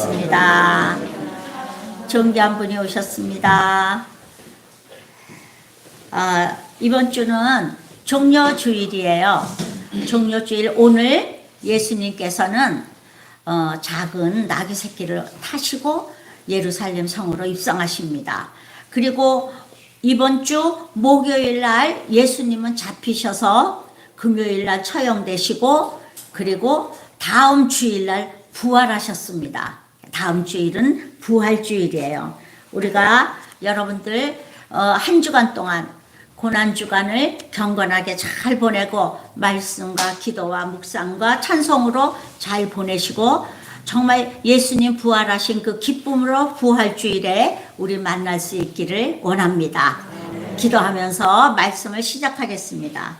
반갑습니다. 존귀한 분이 오셨습니다. 이번 주는 종려주일이에요. 종려주일 오늘 예수님께서는 작은 나귀 새끼를 타시고 예루살렘 성으로 입성하십니다. 그리고 이번 주 목요일 날 예수님은 잡히셔서 금요일 날 처형되시고 그리고 다음 주일 날 부활하셨습니다. 다음 주일은 부활주일이에요. 우리가 여러분들 한 주간 동안 고난주간을 경건하게 잘 보내고 말씀과 기도와 묵상과 찬송으로 잘 보내시고 정말 예수님 부활하신 그 기쁨으로 부활주일에 우리 만날 수 있기를 원합니다. 기도하면서 말씀을 시작하겠습니다.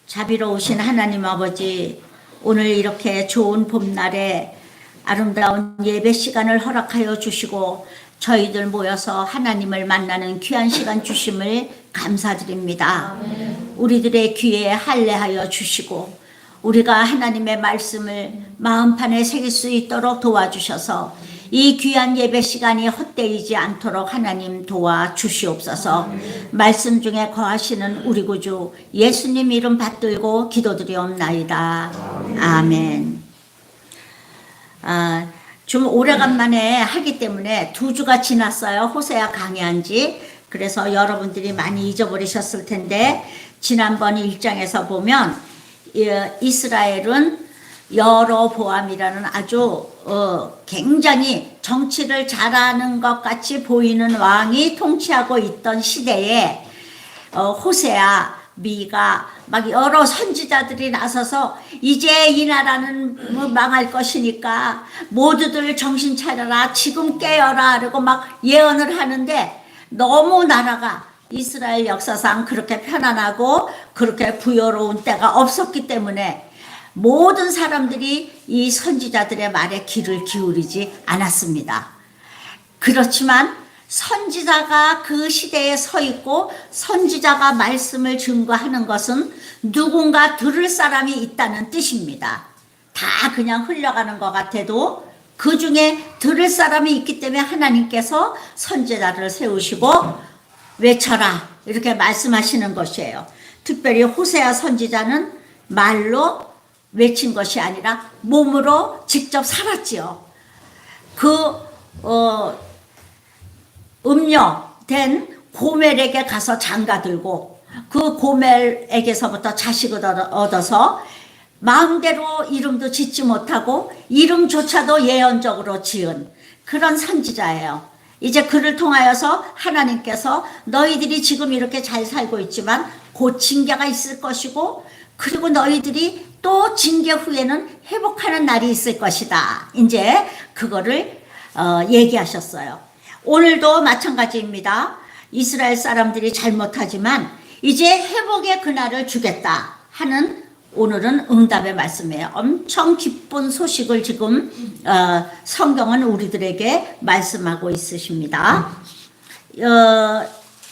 자비로우신 하나님 아버지, 오늘 이렇게 좋은 봄날에 아름다운 예배 시간을 허락하여 주시고 저희들 모여서 하나님을 만나는 귀한 시간 주심을 감사드립니다. 우리들의 귀에 할례하여 주시고 우리가 하나님의 말씀을 마음판에 새길 수 있도록 도와주셔서 이 귀한 예배 시간이 헛되이지 않도록 하나님 도와주시옵소서. 말씀 중에 거하시는 우리 구주 예수님 이름 받들고 기도드리옵나이다. 아멘. 좀 오래간만에 하기 때문에 2주가 지났어요. 호세아 강의한 지. 그래서 여러분들이 많이 잊어버리셨을 텐데 지난번 1장에서 보면 이스라엘은 여로보암이라는 아주 굉장히 정치를 잘하는 것 같이 보이는 왕이 통치하고 있던 시대에 호세아, 미가 막 여러 선지자들이 나서서 이제 이 나라는 망할 것이니까 모두들 정신 차려라, 지금 깨어라 그러고 막 예언을 하는데 너무 나라가 이스라엘 역사상 그렇게 편안하고 그렇게 부여로운 때가 없었기 때문에 모든 사람들이 이 선지자들의 말에 귀를 기울이지 않았습니다. 그렇지만 선지자가 그 시대에 서 있고 선지자가 말씀을 증거하는 것은 누군가 들을 사람이 있다는 뜻입니다. 다 그냥 흘러가는 것 같아도 그 중에 들을 사람이 있기 때문에 하나님께서 선지자를 세우시고 외쳐라 이렇게 말씀하시는 것이에요. 특별히 호세아 선지자는 말로 외친 것이 아니라 몸으로 직접 살았지요. 그 음녀된 고멜에게 가서 장가들고 그 고멜에게서부터 자식을 얻어서 마음대로 이름도 짓지 못하고 이름조차도 예언적으로 지은 그런 선지자예요. 이제 그를 통하여서 하나님께서 너희들이 지금 이렇게 잘 살고 있지만 곧 징계가 있을 것이고 그리고 너희들이 또 징계 후에는 회복하는 날이 있을 것이다. 이제 그거를 얘기하셨어요. 오늘도 마찬가지입니다. 이스라엘 사람들이 잘못하지만 이제 회복의 그날을 주겠다 하는 오늘은 응답의 말씀이에요. 엄청 기쁜 소식을 지금 성경은 우리들에게 말씀하고 있으십니다.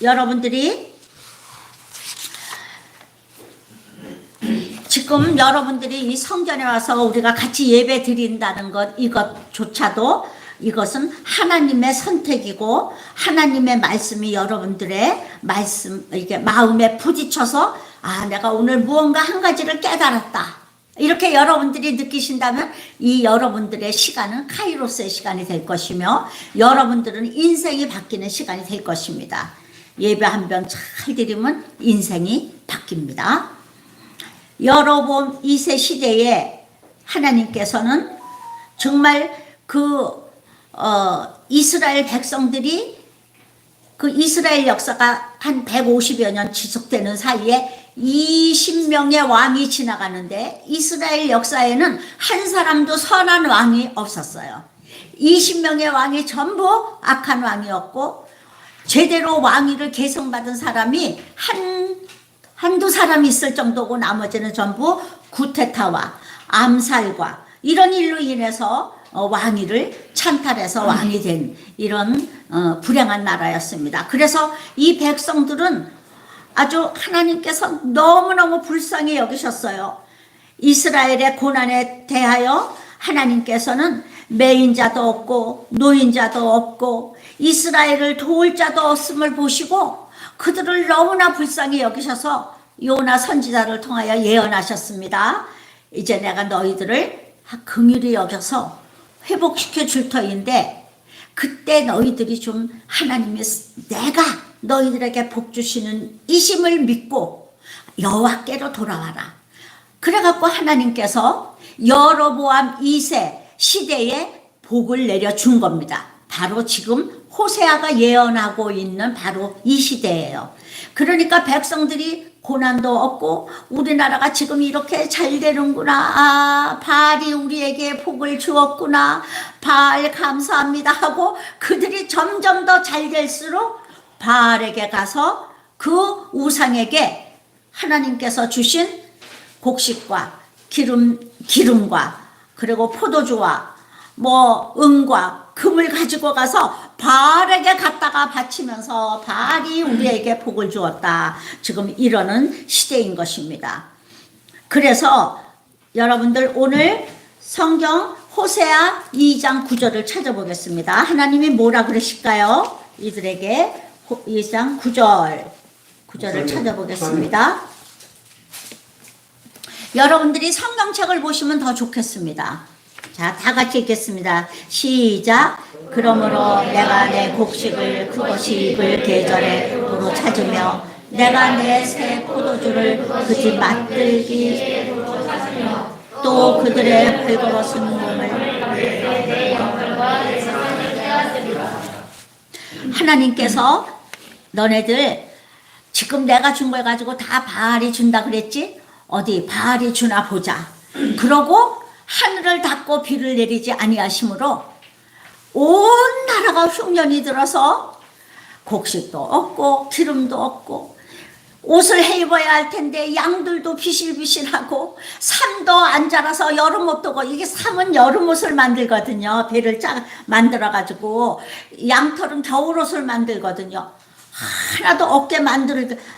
여러분들이 지금 여러분들이 이 성전에 와서 우리가 같이 예배 드린다는 것 이것조차도 이것은 하나님의 선택이고 하나님의 말씀이 여러분들의 말씀 이렇게 마음에 부딪혀서 내가 오늘 무언가 한 가지를 깨달았다 이렇게 여러분들이 느끼신다면 이 여러분들의 시간은 카이로스의 시간이 될 것이며 여러분들은 인생이 바뀌는 시간이 될 것입니다. 예배 한 병 잘 드리면 인생이 바뀝니다. 여로보암 2세 시대에 하나님께서는 정말 이스라엘 백성들이 그 이스라엘 역사가 한 150여 년 지속되는 사이에 20명의 왕이 지나가는데 이스라엘 역사에는 한 사람도 선한 왕이 없었어요. 20명의 왕이 전부 악한 왕이었고 제대로 왕위를 계승받은 사람이 한두 사람이 있을 정도고 나머지는 전부 구테타와 암살과 이런 일로 인해서 왕위를 찬탈해서 왕이 된 이런 불행한 나라였습니다. 그래서 이 백성들은 아주 하나님께서 너무너무 불쌍히 여기셨어요. 이스라엘의 고난에 대하여 하나님께서는 매인자도 없고 노인자도 없고 이스라엘을 도울 자도 없음을 보시고 그들을 너무나 불쌍히 여기셔서 요나 선지자를 통하여 예언하셨습니다. 이제 내가 너희들을 긍휼히 여겨서 회복시켜 줄 터인데 그때 너희들이 좀 하나님의 내가 너희들에게 복 주시는 이심을 믿고 여호와께로 돌아와라. 그래갖고 하나님께서 여로보암 2세 시대에 복을 내려준 겁니다. 바로 지금 호세아가 예언하고 있는 바로 이 시대예요. 그러니까 백성들이 고난도 없고 우리나라가 지금 이렇게 잘 되는구나. 아, 바알이 우리에게 복을 주었구나. 바알 감사합니다 하고 그들이 점점 더 잘 될수록 바알에게 가서 그 우상에게 하나님께서 주신 곡식과 기름과 그리고 포도주와 은과 금을 가지고 가서 바알에게 갖다가 바치면서 바알이 우리에게 복을 주었다. 지금 이러는 시대인 것입니다. 그래서 여러분들 오늘 성경 호세아 2장 9절을 찾아보겠습니다. 하나님이 뭐라 그러실까요? 이들에게 2장 9절을 찾아보겠습니다. 여러분들이 성경책을 보시면 더 좋겠습니다. 자, 다 같이 읽겠습니다. 시작. 그러므로 내가 내 곡식을 그것이 입을 계절에 도로 찾으며 내가 내 새 포도주를 그 집 맛들기 또 그들의 벌거벗은 몸을 하나님께서 너네들 지금 내가 준 걸 가지고 다 바알이 준다 그랬지? 어디 바알이 주나 보자. 그러고 하늘을 닫고 비를 내리지 아니하심으로 온 나라가 흉년이 들어서 곡식도 없고 기름도 없고 옷을 해 입어야 할 텐데 양들도 비실비실하고 삶도 안 자라서 여름 옷 도고 이게 삶은 여름 옷을 만들거든요. 배를 만들어 가지고 양털은 겨울 옷을 만들거든요. 하나도 없게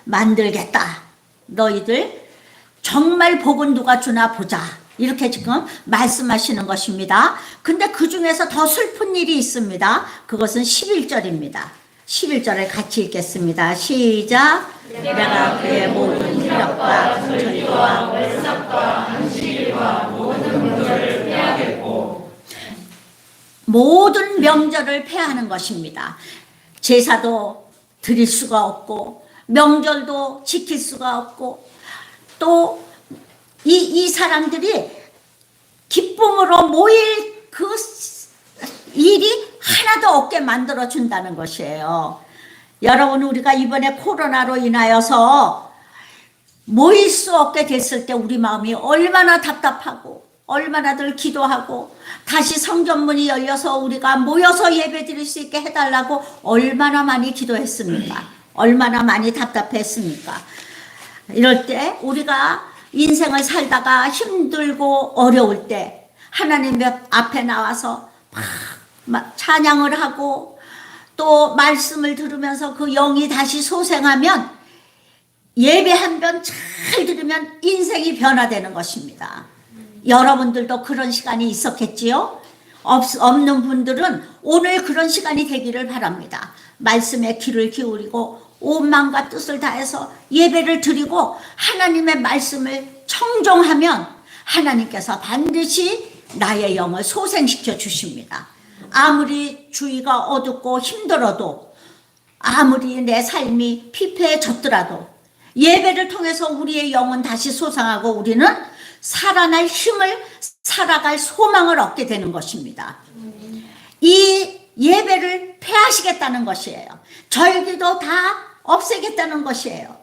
만들겠다. 너희들 정말 복은 누가 주나 보자. 이렇게 지금 말씀하시는 것입니다. 근데 그 중에서 더 슬픈 일이 있습니다. 그것은 11절입니다. 11절을 같이 읽겠습니다. 시작. 내가 그의 모든 혈압과 절도와 월삭과 한시일과 모든 명절을 폐하겠고 모든 명절을 폐하는 것입니다. 제사도 드릴 수가 없고 명절도 지킬 수가 없고 또 이 사람들이 기쁨으로 모일 그 일이 하나도 없게 만들어 준다는 것이에요. 여러분, 우리가 이번에 코로나로 인하여서 모일 수 없게 됐을 때 우리 마음이 얼마나 답답하고 얼마나들 기도하고 다시 성전문이 열려서 우리가 모여서 예배 드릴 수 있게 해달라고 얼마나 많이 기도했습니까? 얼마나 많이 답답했습니까? 이럴 때 우리가 인생을 살다가 힘들고 어려울 때 하나님 앞에 나와서 막 찬양을 하고 또 말씀을 들으면서 그 영이 다시 소생하면 예배 한 번 잘 들으면 인생이 변화되는 것입니다. 여러분들도 그런 시간이 있었겠지요? 없는 분들은 오늘 그런 시간이 되기를 바랍니다. 말씀에 귀를 기울이고 온 마음과 뜻을 다해서 예배를 드리고 하나님의 말씀을 청종하면 하나님께서 반드시 나의 영을 소생시켜 주십니다. 아무리 주위가 어둡고 힘들어도 아무리 내 삶이 피폐해졌더라도 예배를 통해서 우리의 영은 다시 솟아나고 우리는 살아날 힘을 살아갈 소망을 얻게 되는 것입니다. 이 예배를 폐하시겠다는 것이에요. 절기도 다 없애겠다는 것이에요.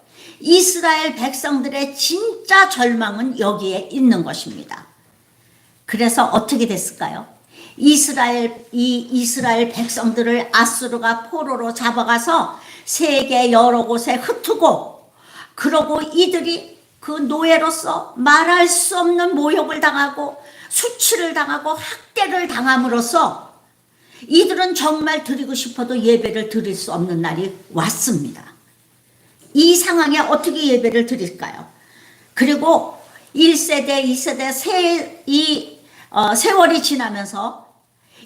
이스라엘 백성들의 진짜 절망은 여기에 있는 것입니다. 그래서 어떻게 됐을까요? 이스라엘 백성들을 아수르가 포로로 잡아가서 세계 여러 곳에 흩트고 그러고 이들이 그 노예로서 말할 수 없는 모욕을 당하고 수치를 당하고 학대를 당함으로써 이들은 정말 드리고 싶어도 예배를 드릴 수 없는 날이 왔습니다. 이 상황에 어떻게 예배를 드릴까요? 그리고 1세대, 2세대, 이 세월이 지나면서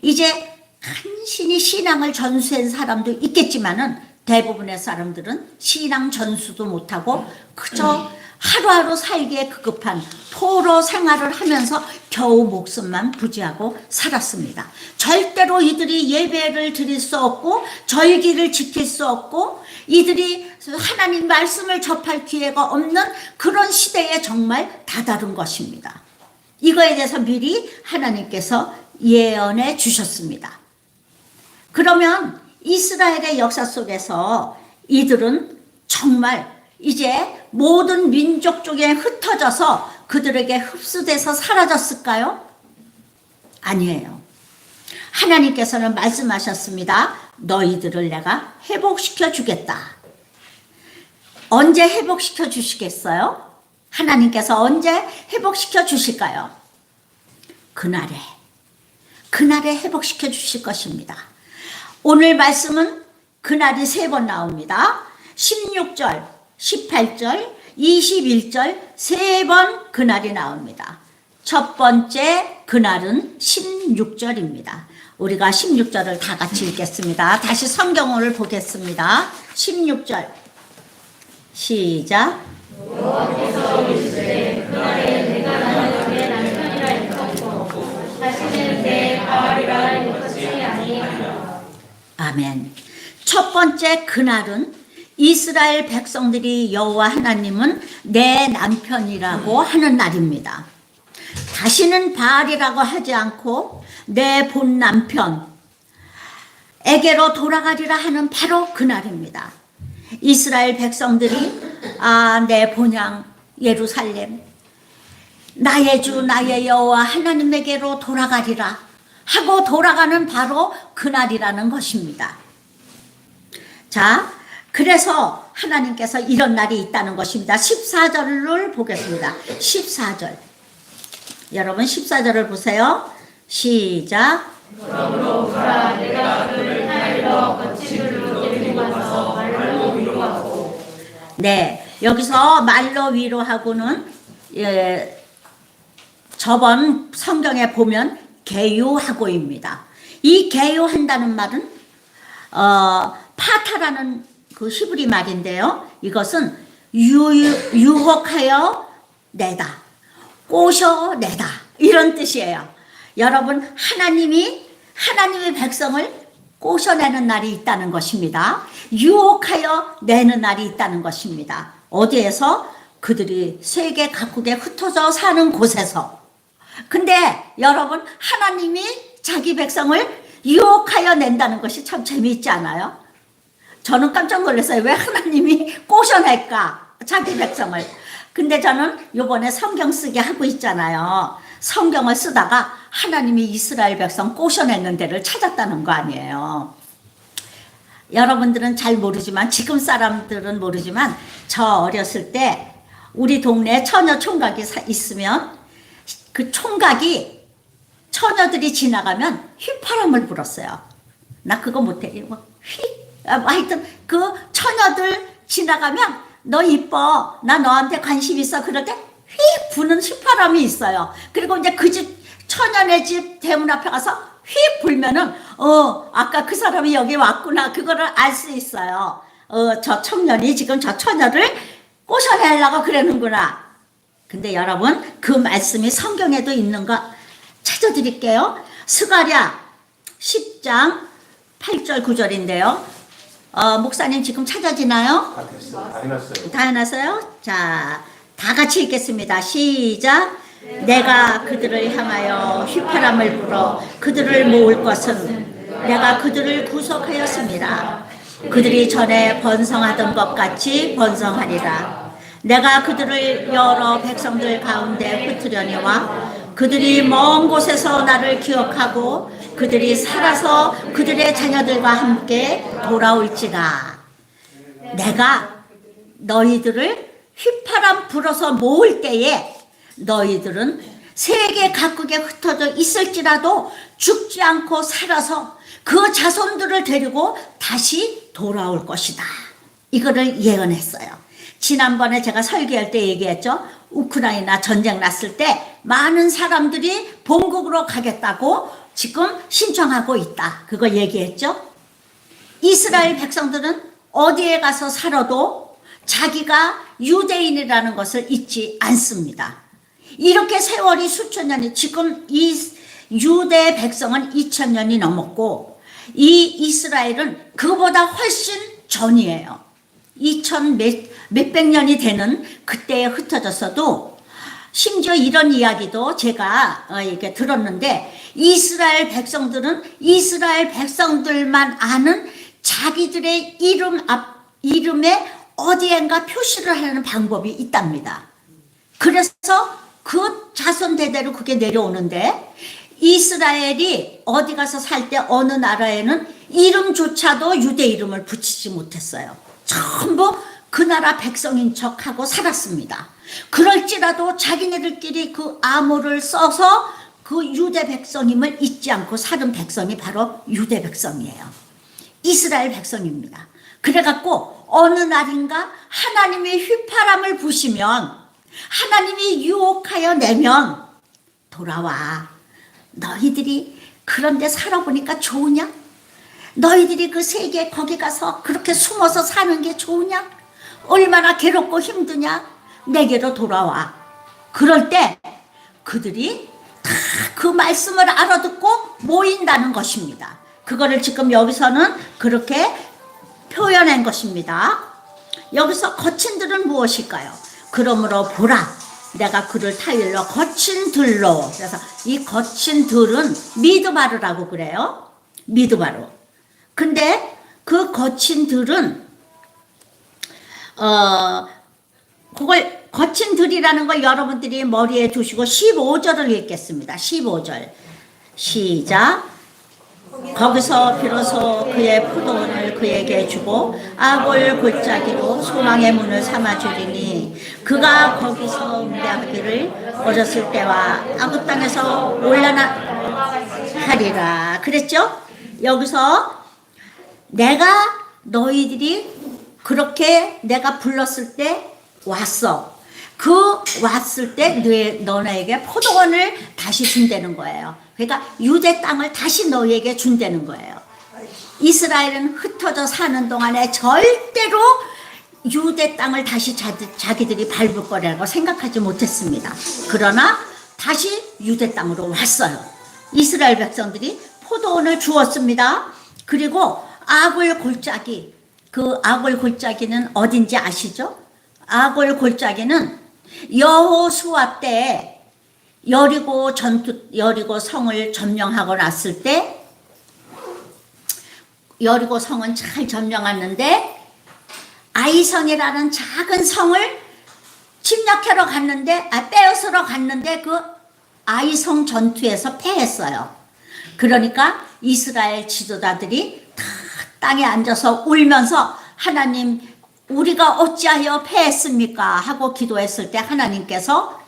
이제 간신히 신앙을 전수한 사람도 있겠지만은 대부분의 사람들은 신앙 전수도 못하고 그저 하루하루 살기에 급급한 포로 생활을 하면서 겨우 목숨만 부지하고 살았습니다. 절대로 이들이 예배를 드릴 수 없고 절기를 지킬 수 없고 이들이 하나님 말씀을 접할 기회가 없는 그런 시대에 정말 다다른 것입니다. 이거에 대해서 미리 하나님께서 예언해 주셨습니다. 그러면 이스라엘의 역사 속에서 이들은 정말 이제 모든 민족 중에 흩어져서 그들에게 흡수돼서 사라졌을까요? 아니에요. 하나님께서는 말씀하셨습니다. 너희들을 내가 회복시켜 주겠다. 언제 회복시켜 주시겠어요? 하나님께서 언제 회복시켜 주실까요? 그날에 회복시켜 주실 것입니다. 오늘 말씀은 그날이 3번 나옵니다. 16절, 18절, 21절 3번 그날이 나옵니다. 첫 번째 그날은 16절입니다. 우리가 16절을 다 같이 읽겠습니다. 다시 성경을 보겠습니다. 16절 시작. 여호와께서 이르시되 그날에 내가 너희에게 남편이라 일컫고 다시는 내 바알이라 일컫지 아니하리라. 아멘. 첫 번째 그날은 이스라엘 백성들이 여호와 하나님은 내 남편이라고 하는 날입니다. 다시는 바알이라고 하지 않고 내 본 남편에게로 돌아가리라 하는 바로 그날입니다. 이스라엘 백성들이 내 본향 예루살렘 나의 주 나의 여호와 하나님에게로 돌아가리라 하고 돌아가는 바로 그날이라는 것입니다. 자, 그래서 하나님께서 이런 날이 있다는 것입니다. 14절을 보겠습니다. 14절. 여러분 14절을 보세요. 시작. 그러므로 가라 내가 그를 하늘로 거친 들로 데리고 가서 말로 위로하고. 네, 여기서 말로 위로하고는 저번 성경에 보면 개요하고입니다. 이 개요한다는 말은 파타라는 그 히브리 말인데요. 이것은 유혹하여 내다, 꼬셔내다 이런 뜻이에요. 여러분 하나님의 백성을 꼬셔내는 날이 있다는 것입니다. 유혹하여 내는 날이 있다는 것입니다. 어디에서? 그들이 세계 각국에 흩어져 사는 곳에서. 근데 여러분 하나님이 자기 백성을 유혹하여 낸다는 것이 참 재미있지 않아요? 저는 깜짝 놀랐어요. 왜 하나님이 꼬셔낼까? 자기 백성을. 근데 저는 요번에 성경 쓰게 하고 있잖아요. 성경을 쓰다가 하나님이 이스라엘 백성 꼬셔내는 데를 찾았다는 거 아니에요. 여러분들은 잘 모르지만, 지금 사람들은 모르지만, 저 어렸을 때 우리 동네에 처녀 총각이 있으면 그 총각이 처녀들이 지나가면 휘파람을 불었어요. 나 그거 못해. 하여튼 그 처녀들 지나가면 너 이뻐, 나 너한테 관심 있어, 그럴 때 휙 부는 휘파람이 있어요. 그리고 이제 그 집 처녀네 집 대문 앞에 가서 휙 불면은 아까 그 사람이 여기 왔구나, 그거를 알 수 있어요. 저 청년이 지금 저 처녀를 꼬셔내려고 그러는구나. 근데 여러분 그 말씀이 성경에도 있는 거 찾아드릴게요. 스가랴 10장 8절 9절인데요. 목사님 지금 찾아지나요? 다 됐어요. 다 해놨어요. 다 해놨어요? 자, 다 같이 읽겠습니다. 시작. 내가 그들을 향하여 휘파람을 불어 그들을 모을 것은 내가 그들을 구속하였습니다. 그들이 전에 번성하던 것 같이 번성하리라. 내가 그들을 여러 백성들 가운데 흩으려니와 그들이 먼 곳에서 나를 기억하고 그들이 살아서 그들의 자녀들과 함께 돌아올지라. 내가 너희들을 휘파람 불어서 모을 때에 너희들은 세계 각국에 흩어져 있을지라도 죽지 않고 살아서 그 자손들을 데리고 다시 돌아올 것이다. 이거를 예언했어요. 지난번에 제가 설교할 때 얘기했죠. 우크라이나 전쟁 났을 때 많은 사람들이 본국으로 가겠다고 지금 신청하고 있다. 그거 얘기했죠. 이스라엘 백성들은 어디에 가서 살아도 자기가 유대인이라는 것을 잊지 않습니다. 이렇게 세월이 수천 년이, 지금 이 유대 백성은 2000년이 넘었고 이 이스라엘은 그보다 훨씬 전이에요. 2000 몇백 년이 되는 그때에 흩어졌어도, 심지어 이런 이야기도 제가 이렇게 들었는데, 이스라엘 백성들은 이스라엘 백성들만 아는 자기들의 이름에 어디엔가 표시를 하는 방법이 있답니다. 그래서 그 자손 대대로 그게 내려오는데, 이스라엘이 어디 가서 살 때 어느 나라에는 이름조차도 유대 이름을 붙이지 못했어요. 전부 그 나라 백성인 척하고 살았습니다. 그럴지라도 자기네들끼리 그 암호를 써서 그 유대 백성임을 잊지 않고 사는 백성이 바로 유대 백성이에요. 이스라엘 백성입니다. 그래갖고 어느 날인가 하나님의 휘파람을 부시면, 하나님이 유혹하여 내면 돌아와. 너희들이 그런데 살아보니까 좋으냐? 너희들이 그 세계 거기 가서 그렇게 숨어서 사는 게 좋으냐? 얼마나 괴롭고 힘드냐? 내게로 돌아와. 그럴 때 그들이 다 그 말씀을 알아듣고 모인다는 것입니다. 그거를 지금 여기서는 그렇게 표현한 것입니다. 여기서 거친들은 무엇일까요? 그러므로 보라, 내가 그를 타일러 거친 들로. 그래서 이 거친 들은 미드바르라고 그래요. 미드바르. 근데 그 거친 들은 그걸 거친 들이라는 걸 여러분들이 머리에 두시고 15절을 읽겠습니다. 15절 시작. 거기서 비로소 그의 포도원을 그에게 주고 아골 골짜기로 소망의 문을 삼아주리니 그가 거기서 응대하기를 어렸을 때와 아구 땅에서 올라나가리라 그랬죠. 여기서 내가 너희들이 그렇게 내가 불렀을 때 왔어. 그 왔을 때 너네에게 포도원을 다시 준다는 거예요. 그러니까 유대 땅을 다시 너희에게 준다는 거예요. 이스라엘은 흩어져 사는 동안에 절대로 유대 땅을 다시 자기들이 밟을 거라고 생각하지 못했습니다. 그러나 다시 유대 땅으로 왔어요. 이스라엘 백성들이 포도원을 주었습니다. 그리고 아골 골짜기, 그 아골 골짜기는 어딘지 아시죠? 아골 골짜기는 여호수아 때 여리고 성을 점령하고 났을 때, 여리고 성은 잘 점령했는데 아이성이라는 작은 성을 침략하러 갔는데, 빼앗으러 갔는데 그 아이성 전투에서 패했어요. 그러니까 이스라엘 지도자들이 다 땅에 앉아서 울면서 하나님, 우리가 어찌하여 패했습니까? 하고 기도했을 때 하나님께서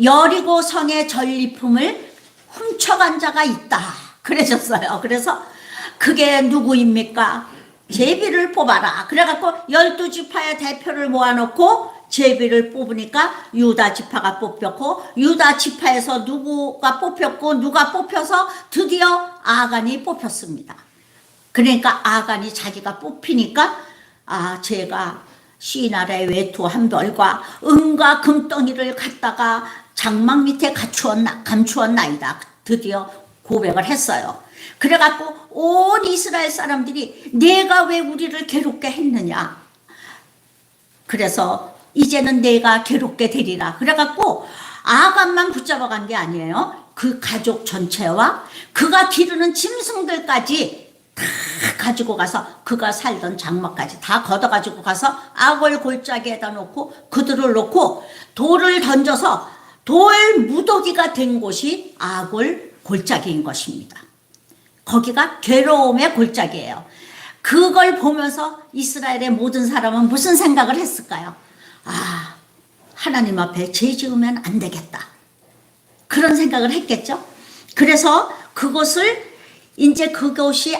여리고 성의 전리품을 훔쳐간 자가 있다 그러셨어요. 그래서 그게 누구입니까? 제비를 뽑아라. 그래갖고 12지파의 대표를 모아놓고 제비를 뽑으니까 유다 지파가 뽑혔고, 유다 지파에서 누가 뽑혔고 누가 뽑혀서 드디어 아간이 뽑혔습니다. 그러니까 아간이 자기가 뽑히니까 제가 시나라의 외투 한 벌과 은과 금덩이를 갖다가 장막 밑에 감추었나이다. 드디어 고백을 했어요. 그래갖고 온 이스라엘 사람들이 내가 왜 우리를 괴롭게 했느냐. 그래서 이제는 내가 괴롭게 되리라. 그래갖고 아간만 붙잡아간 게 아니에요. 그 가족 전체와 그가 기르는 짐승들까지 다 가지고 가서 그가 살던 장막까지 다 걷어가지고 가서 아골 골짜기에다 놓고 그들을 놓고 돌을 던져서 돌 무더기가 된 곳이 아골 골짜기인 것입니다. 거기가 괴로움의 골짜기예요. 그걸 보면서 이스라엘의 모든 사람은 무슨 생각을 했을까요? 하나님 앞에 죄 지으면 안 되겠다. 그런 생각을 했겠죠. 그래서 그것이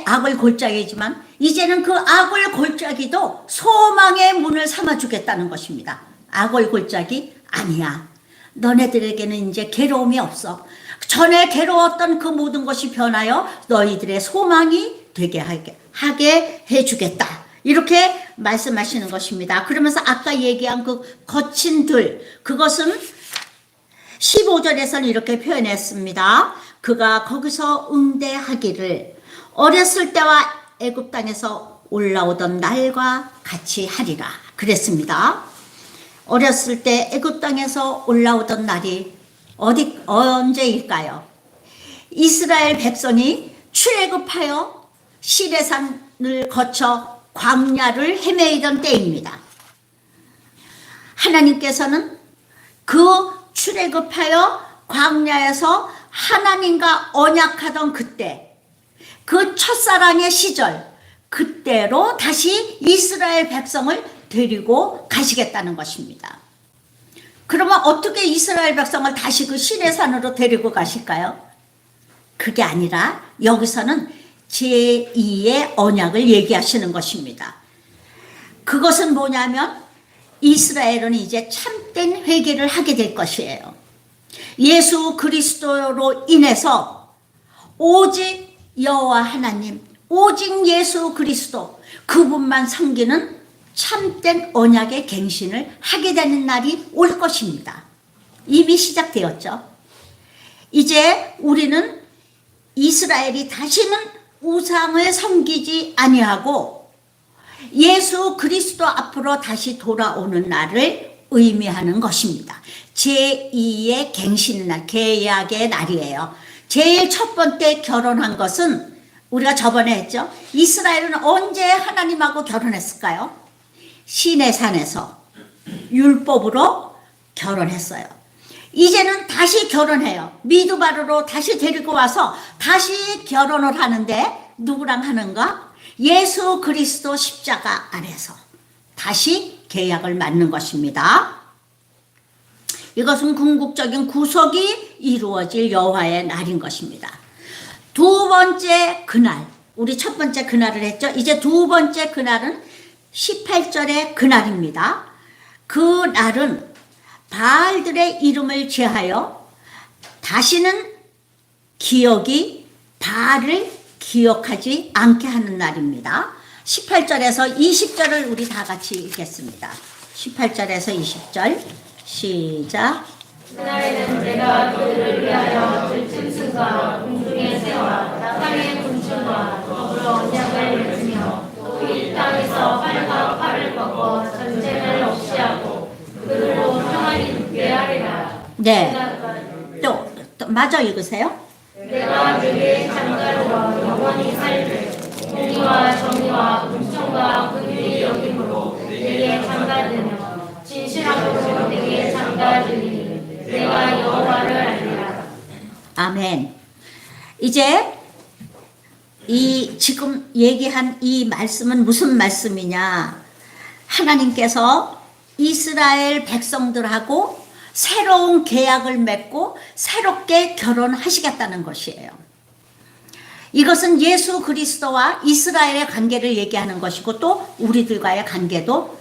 아골 골짜기지만 이제는 그 아골 골짜기도 소망의 문을 삼아주겠다는 것입니다. 아골 골짜기, 아니야. 너네들에게는 이제 괴로움이 없어. 전에 괴로웠던 그 모든 것이 변하여 너희들의 소망이 되게 하게 해주겠다. 이렇게 말씀하시는 것입니다. 그러면서 아까 얘기한 그 거친 들, 그것은 15절에서는 이렇게 표현했습니다. 그가 거기서 응대하기를 어렸을 때와 애굽 땅에서 올라오던 날과 같이 하리라 그랬습니다. 어렸을 때 애굽 땅에서 올라오던 날이 언제일까요? 이스라엘 백성이 출애굽하여 시내산을 거쳐 광야를 헤매이던 때입니다. 하나님께서는 그 출애굽하여 광야에서 하나님과 언약하던 그때, 그 첫사랑의 시절, 그때로 다시 이스라엘 백성을 데리고 가시겠다는 것입니다. 그러면 어떻게 이스라엘 백성을 다시 그 시내산으로 데리고 가실까요? 그게 아니라 여기서는 제2의 언약을 얘기하시는 것입니다. 그것은 뭐냐면 이스라엘은 이제 참된 회개를 하게 될 것이에요. 예수 그리스도로 인해서 오직 여호와 하나님, 오직 예수 그리스도 그분만 섬기는 참된 언약의 갱신을 하게 되는 날이 올 것입니다. 이미 시작되었죠. 이제 우리는 이스라엘이 다시는 우상을 섬기지 아니하고 예수 그리스도 앞으로 다시 돌아오는 날을 의미하는 것입니다. 제2의 갱신날, 계약의 날이에요. 제일 첫 번째 결혼한 것은 우리가 저번에 했죠. 이스라엘은 언제 하나님하고 결혼했을까요? 시내산에서 율법으로 결혼했어요. 이제는 다시 결혼해요. 미드바르로 다시 데리고 와서 다시 결혼을 하는데 누구랑 하는가? 예수 그리스도 십자가 안에서 다시 계약을 맺는 것입니다. 이것은 궁극적인 구속이 이루어질 여호와의 날인 것입니다. 두 번째 그날, 우리 첫 번째 그날을 했죠. 이제 두 번째 그날은 18절의 그날입니다. 그 날은 바알들의 이름을 제하여 다시는 바알을 기억하지 않게 하는 날입니다. 18절에서 20절을 우리 다 같이 읽겠습니다. 18절에서 20절 시작. 그날에는 내가 그들을 위하여 들짐승과 공중의 새와 땅의 곤충과 더불어 언약을 맺으며 또 이 땅에서 활과 팔을 꺾어 전쟁을 없이 하고 그들로 평안히 눕게 하리라. 네. 또 마저 읽으세요. 내가 네게 장가로와 영원히 살되 공의와 정의와 공평과 긍휼히 여김으로 네게 장가드며 진실함으로 네게 장가드리니 내가 여호와를 알리라. 아멘. 이제 지금 얘기한 이 말씀은 무슨 말씀이냐? 하나님께서 이스라엘 백성들하고 새로운 계약을 맺고 새롭게 결혼하시겠다는 것이에요. 이것은 예수 그리스도와 이스라엘의 관계를 얘기하는 것이고 또 우리들과의 관계도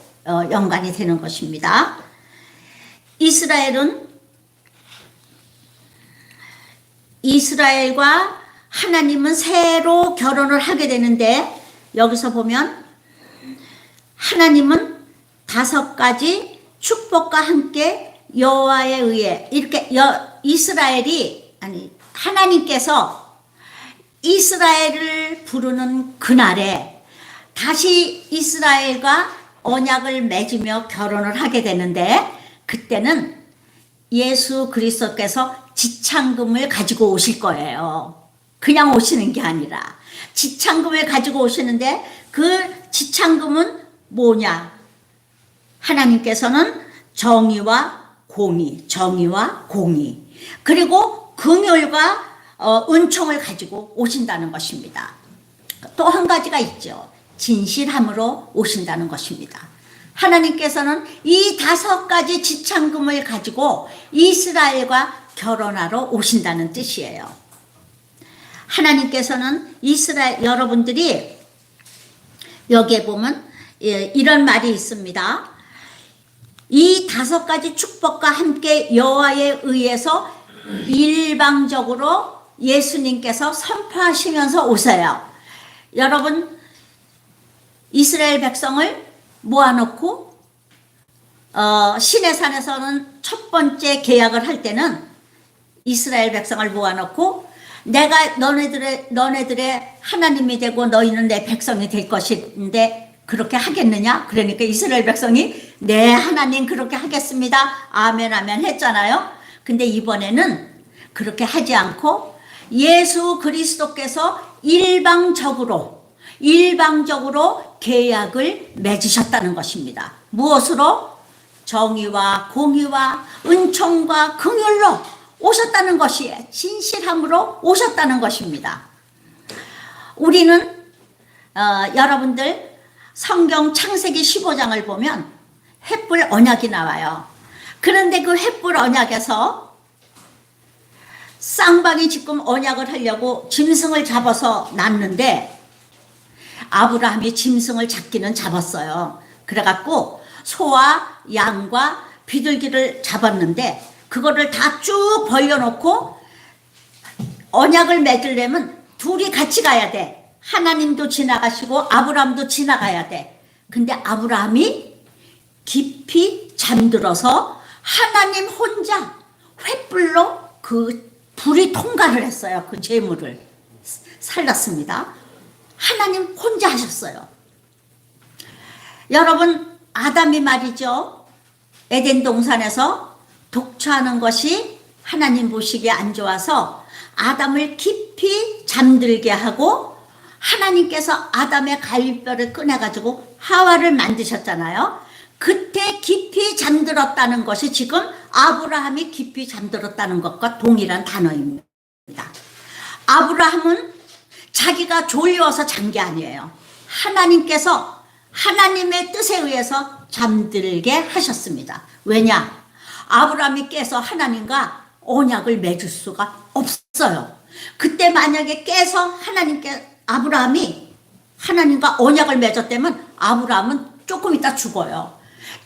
연관이 되는 것입니다. 이스라엘과 하나님은 새로 결혼을 하게 되는데 여기서 보면 하나님은 5가지 축복과 함께 여호와에 의해 이렇게 하나님께서 이스라엘을 부르는 그날에 다시 이스라엘과 언약을 맺으며 결혼을 하게 되는데 그때는 예수 그리스도께서 지창금을 가지고 오실 거예요. 그냥 오시는 게 아니라 지창금을 가지고 오시는데 그 지창금은 뭐냐? 하나님께서는 정의와 공의 그리고 긍휼과 은총을 가지고 오신다는 것입니다. 또 한 가지가 있죠. 진실함으로 오신다는 것입니다. 하나님께서는 이 5가지 지창금을 가지고 이스라엘과 결혼하러 오신다는 뜻이에요. 하나님께서는 여러분들이 여기에 보면 이런 말이 있습니다. 이 5가지 축복과 함께 여호와에 의해서 일방적으로 예수님께서 선포하시면서 오세요. 여러분, 이스라엘 백성을 모아놓고 시내산에서는 첫 번째 계약을 할 때는 이스라엘 백성을 모아놓고 내가 너네들의 하나님이 되고 너희는 내 백성이 될 것인데 그렇게 하겠느냐? 그러니까 이스라엘 백성이 네 하나님 그렇게 하겠습니다. 아멘 아멘 했잖아요. 근데 이번에는 그렇게 하지 않고 예수 그리스도께서 일방적으로 계약을 맺으셨다는 것입니다. 무엇으로? 정의와 공의와 은총과 긍휼로 오셨다는 것이에요. 진실함으로 오셨다는 것입니다. 우리는 여러분들 성경 창세기 15장을 보면 횃불 언약이 나와요. 그런데 그 횃불 언약에서 쌍방이 지금 언약을 하려고 짐승을 잡아서 놨는데 아브라함이 짐승을 잡기는 잡았어요. 그래갖고 소와 양과 비둘기를 잡았는데 그거를 다 쭉 벌려놓고 언약을 맺으려면 둘이 같이 가야 돼. 하나님도 지나가시고 아브라함도 지나가야 돼. 근데 아브라함이 깊이 잠들어서 하나님 혼자 횃불로 그 불이 통과를 했어요. 그 재물을 살랐습니다. 하나님 혼자 하셨어요. 여러분, 아담이 말이죠. 에덴 동산에서 독초하는 것이 하나님 보시기에 안 좋아서 아담을 깊이 잠들게 하고 하나님께서 아담의 갈비뼈를 꺼내가지고 하와를 만드셨잖아요. 그때 깊이 잠들었다는 것이 지금 아브라함이 깊이 잠들었다는 것과 동일한 단어입니다. 아브라함은 자기가 졸려서 잔 게 아니에요. 하나님께서 하나님의 뜻에 의해서 잠들게 하셨습니다. 왜냐? 아브라함이 깨서 하나님과 언약을 맺을 수가 없어요. 그때 만약에 깨서 아브라함이 하나님과 언약을 맺었다면 아브라함은 조금 있다 죽어요.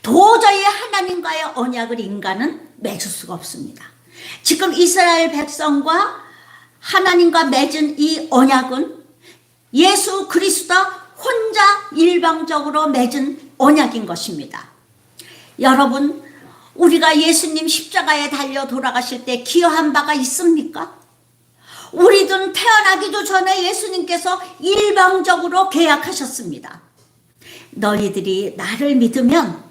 도저히 하나님과의 언약을 인간은 맺을 수가 없습니다. 지금 이스라엘 백성과 하나님과 맺은 이 언약은 예수 그리스도 혼자 일방적으로 맺은 언약인 것입니다. 여러분, 우리가 예수님 십자가에 달려 돌아가실 때 기여한 바가 있습니까? 우리는 태어나기도 전에 예수님께서 일방적으로 계약하셨습니다. 너희들이 나를 믿으면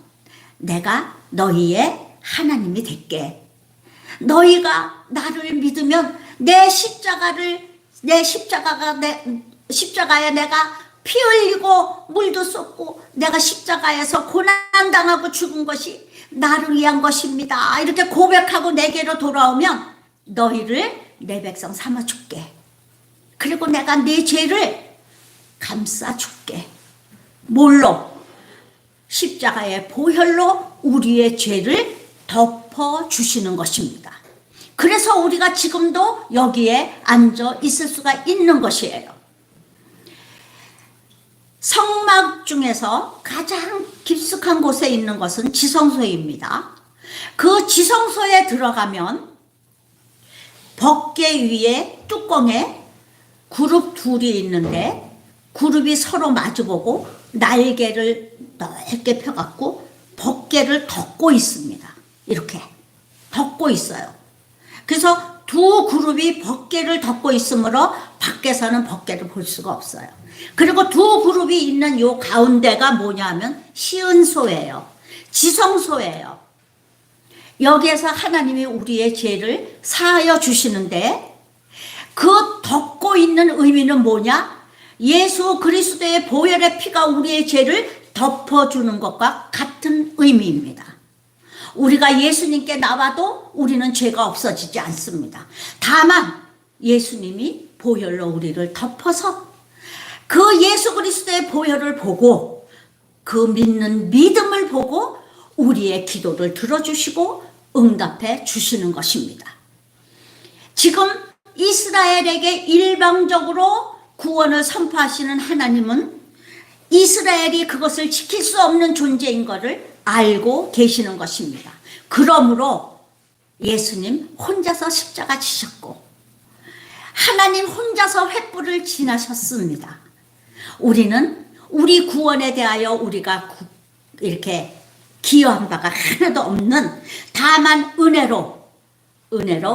내가 너희의 하나님이 될게. 너희가 나를 믿으면 내 십자가에 내가 피 흘리고 물도 쏟고 내가 십자가에서 고난당하고 죽은 것이 나를 위한 것입니다. 이렇게 고백하고 내게로 돌아오면 너희를 내 백성 삼아줄게. 그리고 내가 네 죄를 감싸줄게. 뭘로? 십자가의 보혈로 우리의 죄를 덮어주시는 것입니다. 그래서 우리가 지금도 여기에 앉아 있을 수가 있는 것이에요. 성막 중에서 가장 깊숙한 곳에 있는 것은 지성소입니다. 그 지성소에 들어가면 법궤 위에 뚜껑에 그룹 둘이 있는데 그룹이 서로 마주보고 날개를 넓게 펴갖고 법궤를 덮고 있습니다. 이렇게 덮고 있어요. 그래서 두 그룹이 법궤를 덮고 있으므로 밖에서는 법궤를 볼 수가 없어요. 그리고 두 그룹이 있는 요 가운데가 뭐냐 하면 시은소예요. 지성소예요. 여기에서 하나님이 우리의 죄를 사하여 주시는데 그 덮고 있는 의미는 뭐냐? 예수 그리스도의 보혈의 피가 우리의 죄를 덮어주는 것과 같은 의미입니다. 우리가 예수님께 나와도 우리는 죄가 없어지지 않습니다. 다만 예수님이 보혈로 우리를 덮어서 그 예수 그리스도의 보혈을 보고 그 믿는 믿음을 보고 우리의 기도를 들어주시고 응답해 주시는 것입니다. 지금 이스라엘에게 일방적으로 구원을 선포하시는 하나님은 이스라엘이 그것을 지킬 수 없는 존재인 것을 알고 계시는 것입니다. 그러므로 예수님 혼자서 십자가 지셨고 하나님 혼자서 횃불을 지나셨습니다. 우리는 우리 구원에 대하여 우리가 이렇게 기여한 바가 하나도 없는, 다만 은혜로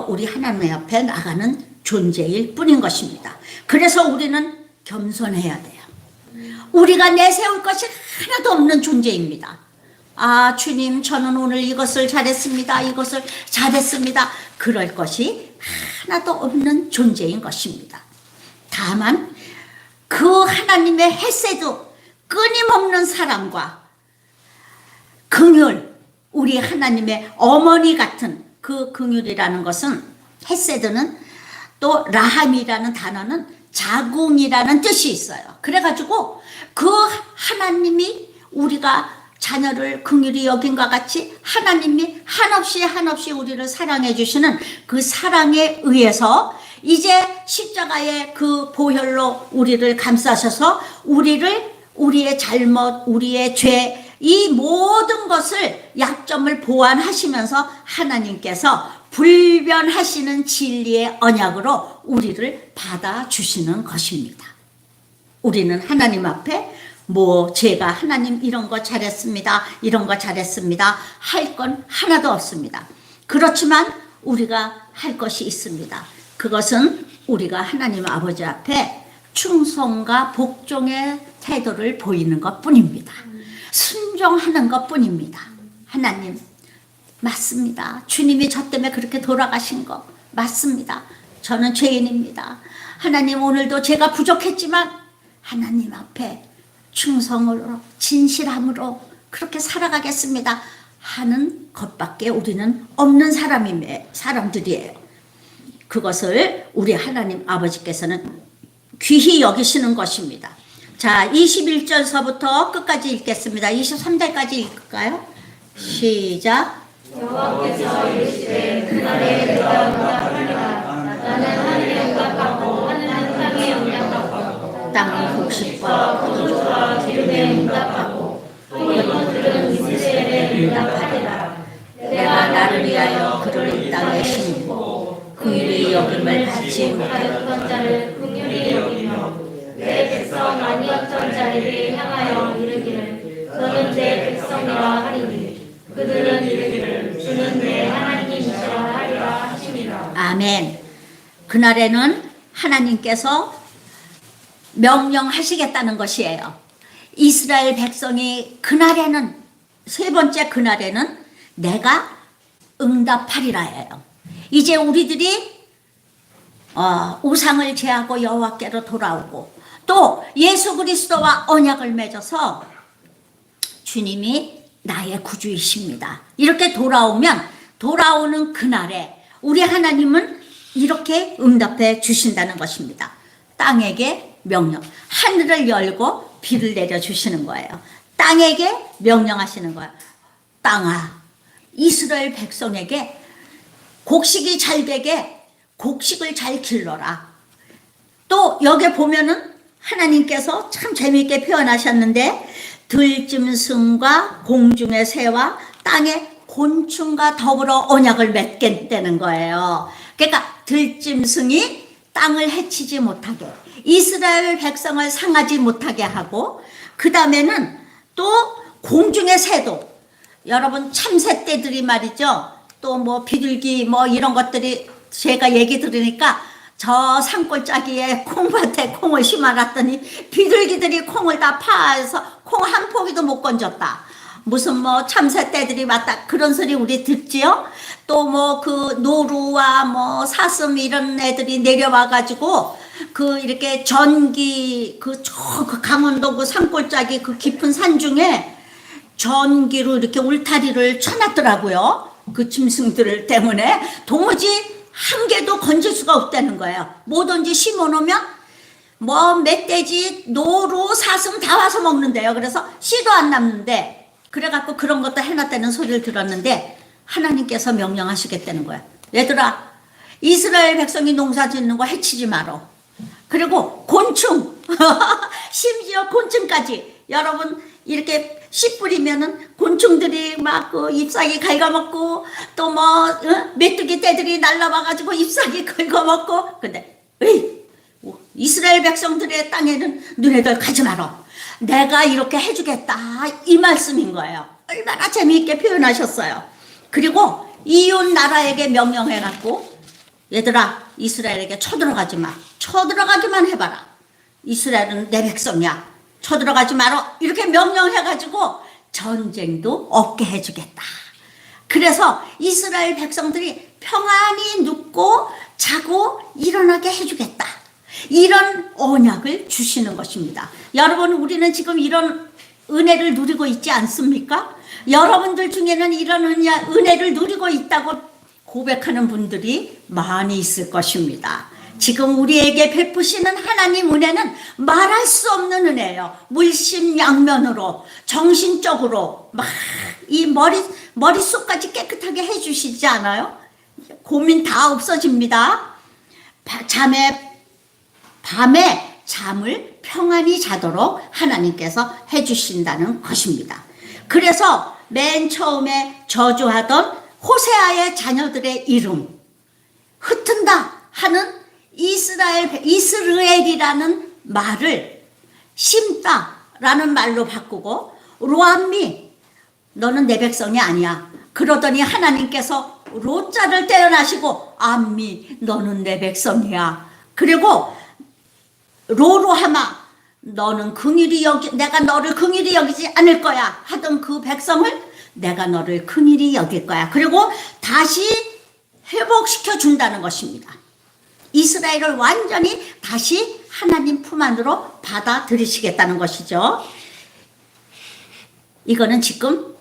우리 하나님 앞에 나가는 존재일 뿐인 것입니다. 그래서 우리는 겸손해야 돼요. 우리가 내세울 것이 하나도 없는 존재입니다. 아, 주님, 저는 오늘 이것을 잘했습니다. 이것을 잘했습니다. 그럴 것이 하나도 없는 존재인 것입니다. 다만 그 하나님의 헤세드, 끊임없는 사랑과 긍휼, 우리 하나님의 어머니 같은 그 긍휼이라는 것은, 헤세드는 또 라함이라는 단어는 자궁이라는 뜻이 있어요. 그래가지고 그 하나님이 우리가 자녀를 긍휼히 여긴과 같이 하나님이 한없이 우리를 사랑해 주시는 그 사랑에 의해서 이제 십자가의 그 보혈로 우리를 감싸셔서 우리의 잘못, 우리의 죄, 이 모든 것을 약점을 보완하시면서 하나님께서 불변하시는 진리의 언약으로 우리를 받아주시는 것입니다. 우리는 하나님 앞에 제가 하나님 이런 거 잘했습니다, 이런 거 잘했습니다 할 건 하나도 없습니다. 그렇지만 우리가 할 것이 있습니다. 그것은 우리가 하나님 아버지 앞에 충성과 복종의 태도를 보이는 것 뿐입니다. 순종하는 것 뿐입니다. 하나님, 맞습니다. 주님이 저 때문에 그렇게 돌아가신 거 맞습니다. 저는 죄인입니다. 하나님, 오늘도 제가 부족했지만 하나님 앞에 충성으로, 진실함으로 그렇게 살아가겠습니다 하는 것밖에 우리는 없는 사람들이에요. 그것을 우리 하나님 아버지께서는 귀히 여기시는 것입니다. 자, 21절서부터 끝까지 읽겠습니다. 23절까지 읽을까요? 시작. 여호와께서 이르시되 그날에 내가 응답하리라. 나는 하늘에 응답하고 하늘은 땅에 응답하고 땅의 곡식과 포도주와 기름에 응답하고 포도들은 이스라엘에 응답하리라. 내가 나를 위하여 그를 이 땅에 심고 긍휼히 여김을 받지 못하였던 자를 긍휼히 여기며 내 백성 아니었던 자에게 향하여 이르기를 너는 내 백성이라 하리니 그들은 이르기를 주는 내 하나님이시라 하리라 하시니라. 아멘. 그날에는 하나님께서 명령하시겠다는 것이에요. 이스라엘 백성이 그날에는, 세 번째 그날에는 내가 응답하리라예요. 이제 우리들이 우상을 제하고 여호와께로 돌아오고 또 예수 그리스도와 언약을 맺어서 주님이 나의 구주이십니다, 이렇게 돌아오는 그날에 우리 하나님은 이렇게 응답해 주신다는 것입니다. 땅에게 명령, 하늘을 열고 비를 내려주시는 거예요. 땅에게 명령하시는 거예요. 땅아, 이스라엘 백성에게 곡식이 잘 되게 곡식을 잘 길러라. 또 여기 보면은 하나님께서 참 재미있게 표현하셨는데, 들짐승과 공중의 새와 땅의 곤충과 더불어 언약을 맺겠다는 거예요. 그러니까 들짐승이 땅을 해치지 못하게, 이스라엘 백성을 상하지 못하게 하고, 그 다음에는 또 공중의 새도, 여러분 참새떼들이 말이죠, 또 뭐 비둘기 뭐 이런 것들이 제가 얘기 들으니까 저 산골짜기에 콩밭에 콩을 심어놨더니 비둘기들이 콩을 다 파서 콩 한 포기도 못 건졌다. 무슨 뭐 참새떼들이 왔다, 그런 소리 우리 듣지요? 또 뭐 그 노루와 뭐 사슴 이런 애들이 내려와가지고 그 이렇게 전기 그 강원도 그 산골짜기 그 깊은 산 중에 전기로 이렇게 울타리를 쳐놨더라고요. 그 짐승들 때문에 도무지 한 개도 건질 수가 없다는 거예요. 뭐든지 심어놓으면 뭐 멧돼지, 노루, 사슴 다 와서 먹는데요. 그래서 씨도 안 남는데, 그래갖고 그런 것도 해놨다는 소리를 들었는데 하나님께서 명령하시겠다는 거야. 얘들아, 이스라엘 백성이 농사 짓는 거 해치지 마라. 그리고 곤충 심지어 곤충까지, 여러분 이렇게 씨 뿌리면은 곤충들이 막 그 잎사귀 갉아먹고 또 뭐 메뚜기 떼들이 날라와가지고 잎사귀 긁어먹고. 근데 이스라엘 백성들의 땅에는 너네들 가지 마라. 내가 이렇게 해주겠다. 이 말씀인 거예요. 얼마나 재미있게 표현하셨어요. 그리고 이웃 나라에게 명령해갖고 얘들아 이스라엘에게 쳐들어가지 마. 쳐들어가기만 해봐라. 이스라엘은 내 백성이야. 쳐들어가지 마라. 이렇게 명령해가지고 전쟁도 없게 해주겠다. 그래서 이스라엘 백성들이 평안히 눕고 자고 일어나게 해주겠다. 이런 언약을 주시는 것입니다. 여러분, 우리는 지금 이런 은혜를 누리고 있지 않습니까? 여러분들 중에는 이런 은혜를 누리고 있다고 고백하는 분들이 많이 있을 것입니다. 지금 우리에게 베푸시는 하나님 은혜는 말할 수 없는 은혜예요. 물심양면으로 정신적으로 막 이 머릿속까지 깨끗하게 해주시지 않아요? 고민 다 없어집니다. 밤에 잠을 평안히 자도록 하나님께서 해주신다는 것입니다. 그래서 맨 처음에 저주하던 호세아의 자녀들의 이름, 흩은다 하는 이스라엘이라는 말을 심다라는 말로 바꾸고, 로암미 너는 내 백성이 아니야. 그러더니 하나님께서 로자를 떼어나시고 암미 너는 내 백성이야. 그리고 로로하마 너는 내가 너를 긍휼히 여기지 않을 거야 하던 그 백성을 내가 너를 긍휼히 여길 거야. 그리고 다시 회복시켜 준다는 것입니다. 이스라엘을 완전히 다시 하나님 품 안으로 받아들이시겠다는 것이죠. 이거는 지금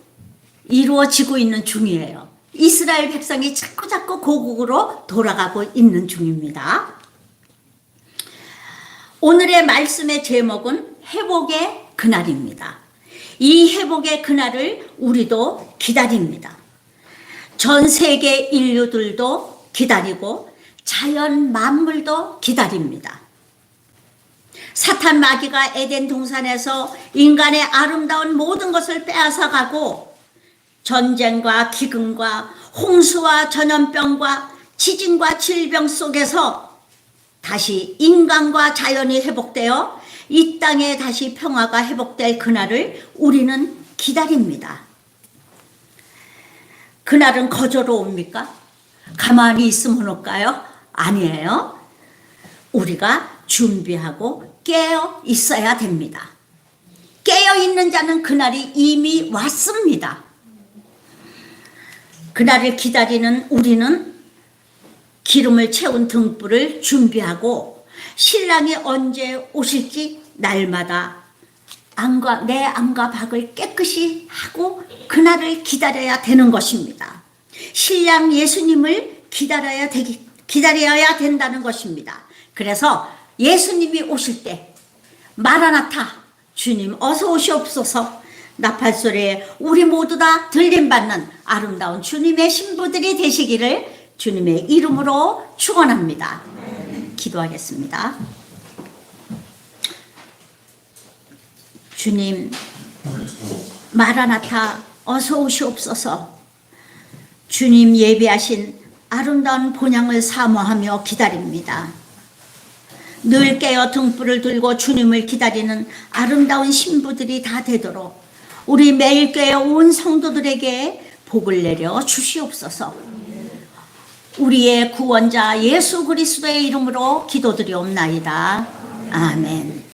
이루어지고 있는 중이에요. 이스라엘 백성이 자꾸 고국으로 돌아가고 있는 중입니다. 오늘의 말씀의 제목은 회복의 그날입니다. 이 회복의 그날을 우리도 기다립니다. 전 세계 인류들도 기다리고 자연 만물도 기다립니다. 사탄 마귀가 에덴 동산에서 인간의 아름다운 모든 것을 빼앗아가고 전쟁과 기근과 홍수와 전염병과 지진과 질병 속에서 다시 인간과 자연이 회복되어 이 땅에 다시 평화가 회복될 그날을 우리는 기다립니다. 그날은 거저로 옵니까? 가만히 있으면 올까요? 아니에요. 우리가 준비하고 깨어 있어야 됩니다. 깨어 있는 자는 그날이 이미 왔습니다. 그날을 기다리는 우리는 기름을 채운 등불을 준비하고 신랑이 언제 오실지 날마다 내 안과 밖을 깨끗이 하고 그날을 기다려야 되는 것입니다. 신랑 예수님을 기다려야 된다는 것입니다. 그래서 예수님이 오실 때 마라나타 주님 어서 오시옵소서 나팔소리에 우리 모두 다 들림받는 아름다운 주님의 신부들이 되시기를 주님의 이름으로 축원합니다. 기도하겠습니다. 주님 마라나타 어서 오시옵소서. 주님 예비하신 아름다운 본향을 사모하며 기다립니다. 늘 깨어 등불을 들고 주님을 기다리는 아름다운 신부들이 다 되도록 우리 매일 깨어 온 성도들에게 복을 내려 주시옵소서. 우리의 구원자 예수 그리스도의 이름으로 기도드리옵나이다. 아멘.